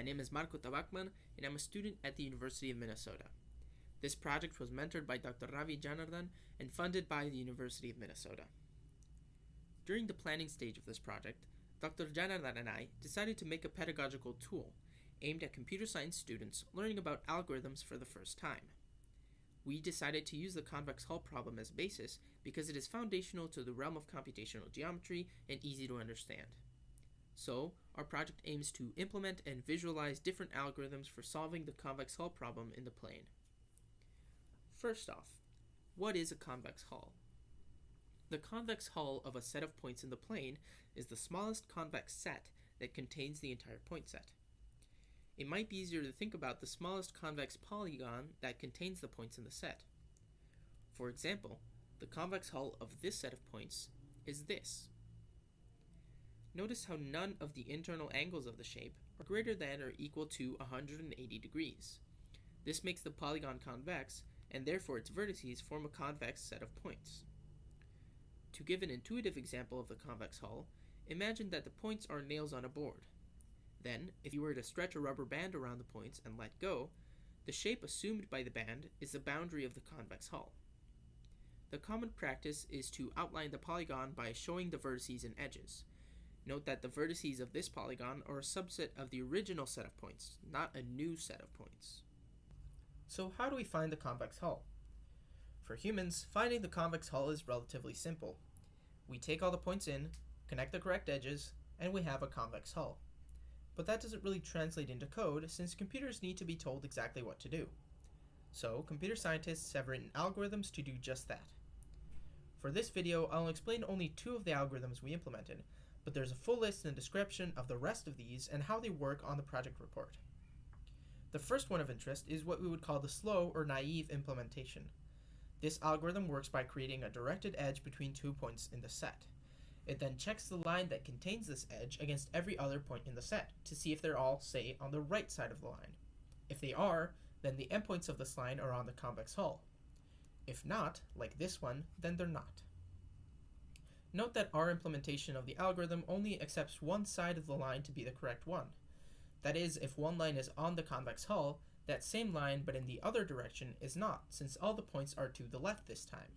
My name is Marco Tabacman, and I'm a student at the University of Minnesota. This project was mentored by Dr. Ravi Janardan and funded by the University of Minnesota. During the planning stage of this project, Dr. Janardan and I decided to make a pedagogical tool aimed at computer science students learning about algorithms for the first time. We decided to use the Convex Hull problem as basis because it is foundational to the realm of computational geometry and easy to understand. So, our project aims to implement and visualize different algorithms for solving the convex hull problem in the plane. First off, what is a convex hull? The convex hull of a set of points in the plane is the smallest convex set that contains the entire point set. It might be easier to think about the smallest convex polygon that contains the points in the set. For example, the convex hull of this set of points is this. Notice how none of the internal angles of the shape are greater than or equal to 180 degrees. This makes the polygon convex, and therefore its vertices form a convex set of points. To give an intuitive example of the convex hull, imagine that the points are nails on a board. Then, if you were to stretch a rubber band around the points and let go, the shape assumed by the band is the boundary of the convex hull. The common practice is to outline the polygon by showing the vertices and edges. Note that the vertices of this polygon are a subset of the original set of points, not a new set of points. So how do we find the convex hull? For humans, finding the convex hull is relatively simple. We take all the points in, connect the correct edges, and we have a convex hull. But that doesn't really translate into code since computers need to be told exactly what to do. So computer scientists have written algorithms to do just that. For this video, I'll explain only two of the algorithms we implemented, but there's a full list and description of the rest of these and how they work on the project report. The first one of interest is what we would call the slow or naive implementation. This algorithm works by creating a directed edge between 2 points in the set. It then checks the line that contains this edge against every other point in the set to see if they're all, say, on the right side of the line. If they are, then the endpoints of this line are on the convex hull. If not, like this one, then they're not. Note that our implementation of the algorithm only accepts one side of the line to be the correct one. That is, if one line is on the convex hull, that same line but in the other direction is not, since all the points are to the left this time.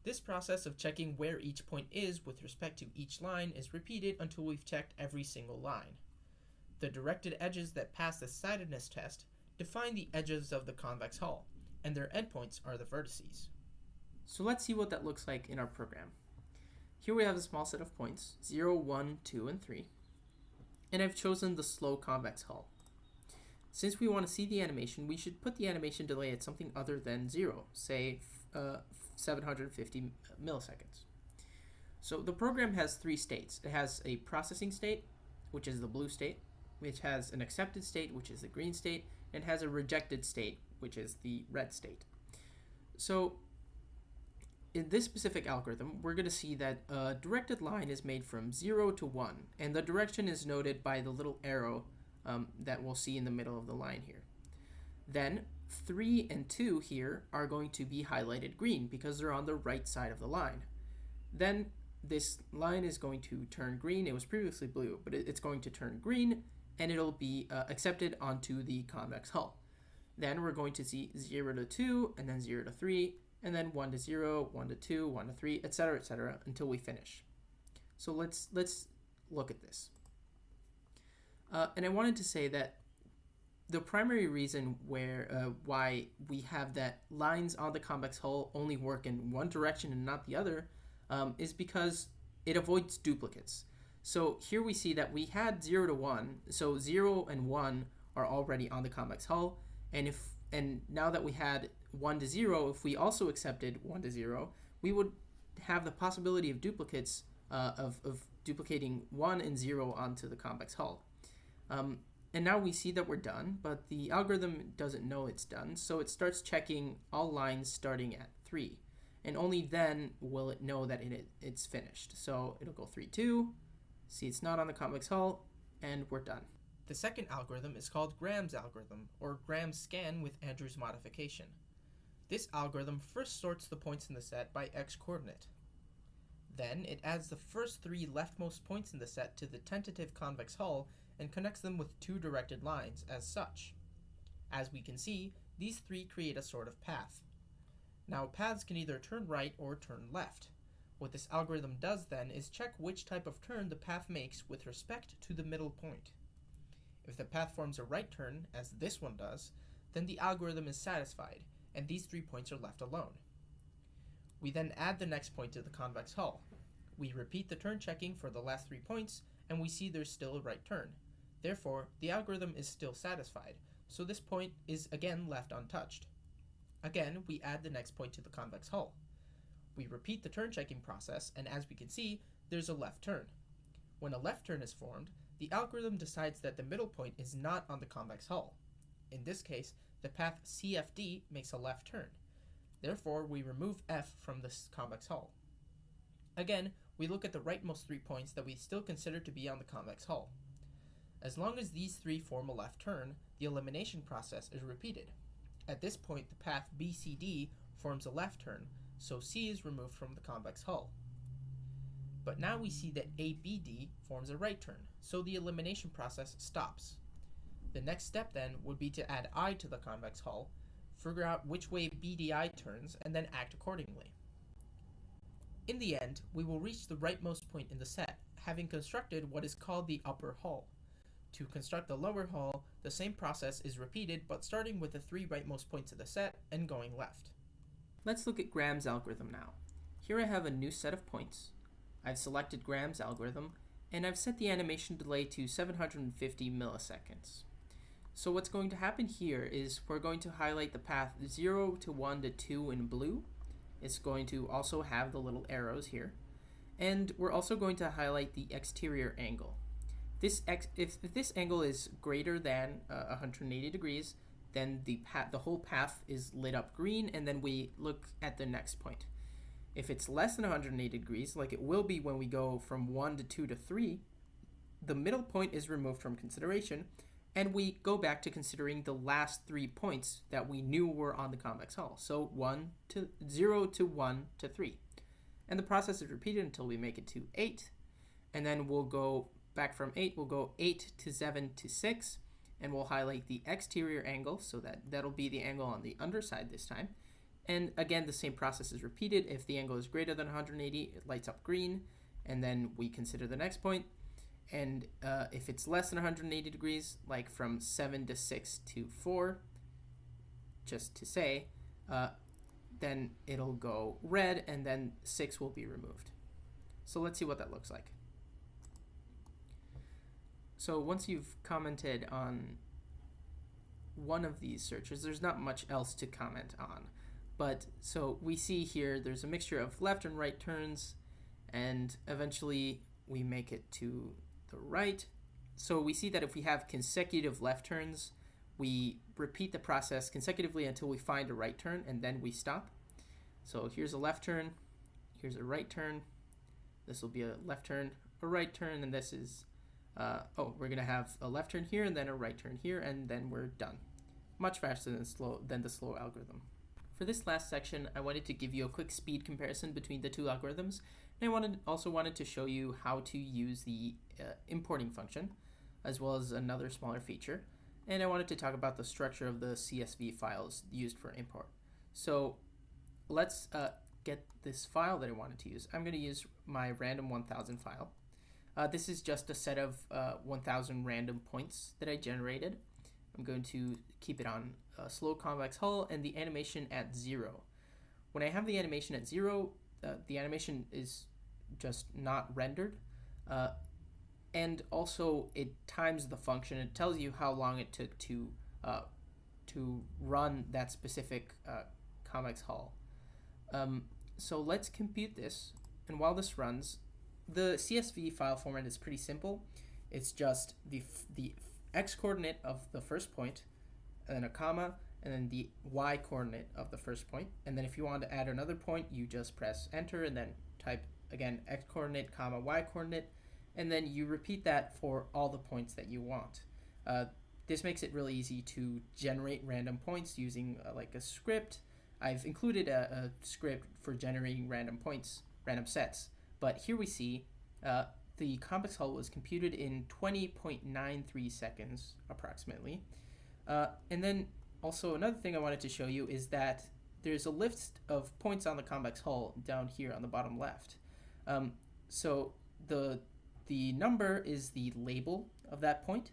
This process of checking where each point is with respect to each line is repeated until we've checked every single line. The directed edges that pass the sidedness test define the edges of the convex hull, and their endpoints are the vertices. So let's see what that looks like in our program. Here we have a small set of points, 0, 1, 2, and 3, and I've chosen the slow convex hull. Since we want to see the animation, we should put the animation delay at something other than 0, say 750 milliseconds. So the program has three states. It has a processing state, which is the blue state, which has an accepted state, which is the green state, and has a rejected state, which is the red state. So in this specific algorithm, we're going to see that a directed line is made from 0 to 1, and the direction is noted by the little arrow that we'll see in the middle of the line here. Then 3 and 2 here are going to be highlighted green because they're on the right side of the line. Then this line is going to turn green. It was previously blue, but it's going to turn green, and it'll be accepted onto the convex hull. Then we're going to see 0 to 2, and then 0 to 3, and then 1 to 0, 1 to 2, 1 to 3, etc., until we finish. So let's look at this. And I wanted to say that the primary reason why we have that lines on the convex hull only work in one direction and not the other is because it avoids duplicates. So here we see that we had 0 to 1, so 0 and 1 are already on the convex hull, and now that we had 1 to 0, if we also accepted 1 to 0, we would have the possibility of duplicates of duplicating 1 and 0 onto the convex hull. And now we see that we're done, but the algorithm doesn't know it's done, so it starts checking all lines starting at 3. And only then will it know that it's finished. So it'll go 3, 2, see it's not on the convex hull, and we're done. The second algorithm is called Graham's algorithm, or Graham's scan with Andrew's modification. This algorithm first sorts the points in the set by x-coordinate. Then it adds the first 3 leftmost points in the set to the tentative convex hull and connects them with two directed lines as such. As we can see, these three create a sort of path. Now, paths can either turn right or turn left. What this algorithm does then is check which type of turn the path makes with respect to the middle point. If the path forms a right turn, as this one does, then the algorithm is satisfied, and these 3 points are left alone. We then add the next point to the convex hull. We repeat the turn checking for the last 3 points, and we see there's still a right turn. Therefore, the algorithm is still satisfied, so this point is again left untouched. Again, we add the next point to the convex hull. We repeat the turn checking process, and as we can see, there's a left turn. When a left turn is formed, the algorithm decides that the middle point is not on the convex hull. In this case, the path CFD makes a left turn. Therefore, we remove F from this convex hull. Again, we look at the rightmost 3 points that we still consider to be on the convex hull. As long as these 3 form a left turn, the elimination process is repeated. At this point, the path BCD forms a left turn, so C is removed from the convex hull. But now we see that ABD forms a right turn, so the elimination process stops. The next step then would be to add I to the convex hull, figure out which way BDI turns, and then act accordingly. In the end, we will reach the rightmost point in the set, having constructed what is called the upper hull. To construct the lower hull, the same process is repeated, but starting with the 3 rightmost points of the set and going left. Let's look at Graham's algorithm now. Here I have a new set of points. I've selected Graham's algorithm, and I've set the animation delay to 750 milliseconds. So what's going to happen here is we're going to highlight the path 0 to 1 to 2 in blue. It's going to also have the little arrows here. And we're also going to highlight the exterior angle. If this angle is greater than 180 degrees, then the whole path is lit up green, and then we look at the next point. If it's less than 180 degrees, like it will be when we go from 1 to 2 to 3, the middle point is removed from consideration, and we go back to considering the last 3 points that we knew were on the convex hull. So 0 to 1 to 3. And the process is repeated until we make it to 8, and then we'll go back from 8, we'll go 8 to 7 to 6, and we'll highlight the exterior angle, so that'll be the angle on the underside this time. And again, the same process is repeated. If the angle is greater than 180, it lights up green, and then we consider the next point. And if it's less than 180 degrees, like from 7 to 6 to 4, just to say, then it'll go red, and then 6 will be removed. So let's see what that looks like. So once you've commented on one of these searches, there's not much else to comment on. But so we see here there's a mixture of left and right turns, and eventually we make it to the right. So we see that if we have consecutive left turns, we repeat the process consecutively until we find a right turn, and then we stop. So here's a left turn, here's a right turn, this will be a left turn, a right turn, and this is we're going to have a left turn here and then a right turn here, and then we're done. Much faster than the slow algorithm. For this last section, I wanted to give you a quick speed comparison between the two algorithms, and I also wanted to show you how to use the importing function, as well as another smaller feature, and I wanted to talk about the structure of the CSV files used for import. So let's get this file that I wanted to use. I'm going to use my random 1000 file. This is just a set of 1000 random points that I generated. I'm going to keep it on a slow convex hull and the animation at 0. When I have the animation at 0, the animation is just not rendered. And also it times the function. It tells you how long it took to run that specific convex hull. So let's compute this. And while this runs, the CSV file format is pretty simple. It's just the x coordinate of the first point, and then a comma, and then the y coordinate of the first point. And then if you want to add another point, you just press enter and then type again x coordinate, comma, y coordinate, and then you repeat that for all the points that you want. This makes it really easy to generate random points using like a script. I've included a script for generating random points, random sets. But here we see the Convex Hull was computed in 20.93 seconds, approximately. And then also another thing I wanted to show you is that there's a list of points on the Convex Hull down here on the bottom left. So the number is the label of that point,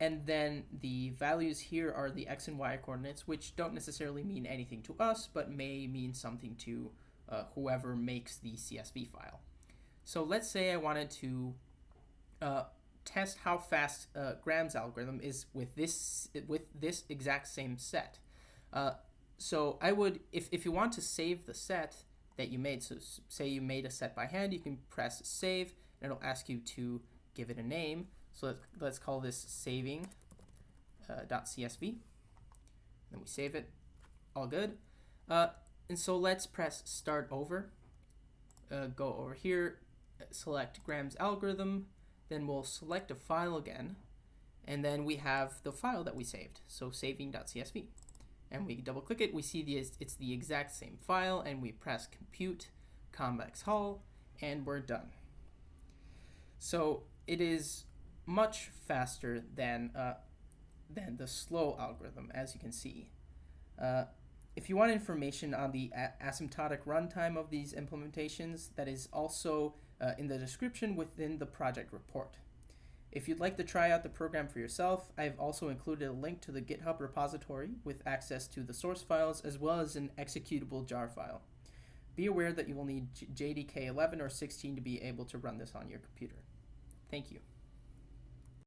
and then the values here are the x and y coordinates, which don't necessarily mean anything to us, but may mean something to whoever makes the CSV file. So let's say I wanted to test how fast Graham's algorithm is with this exact same set. So I would, if you want to save the set that you made, so say you made a set by hand, you can press save, and it'll ask you to give it a name. So let's call this saving .csv. Then we save it, all good. And so let's press start over, go over here, select Graham's algorithm, then we'll select a file again, and then we have the file that we saved, so saving.csv. And we double click it, we see it's the exact same file, and we press compute Convex Hull, and we're done. So it is much faster than the slow algorithm, as you can see. If you want information on the asymptotic runtime of these implementations, that is also in the description within the project report. If you'd like to try out the program for yourself, I've also included a link to the GitHub repository with access to the source files as well as an executable jar file. Be aware that you will need JDK 11 or 16 to be able to run this on your computer. Thank you.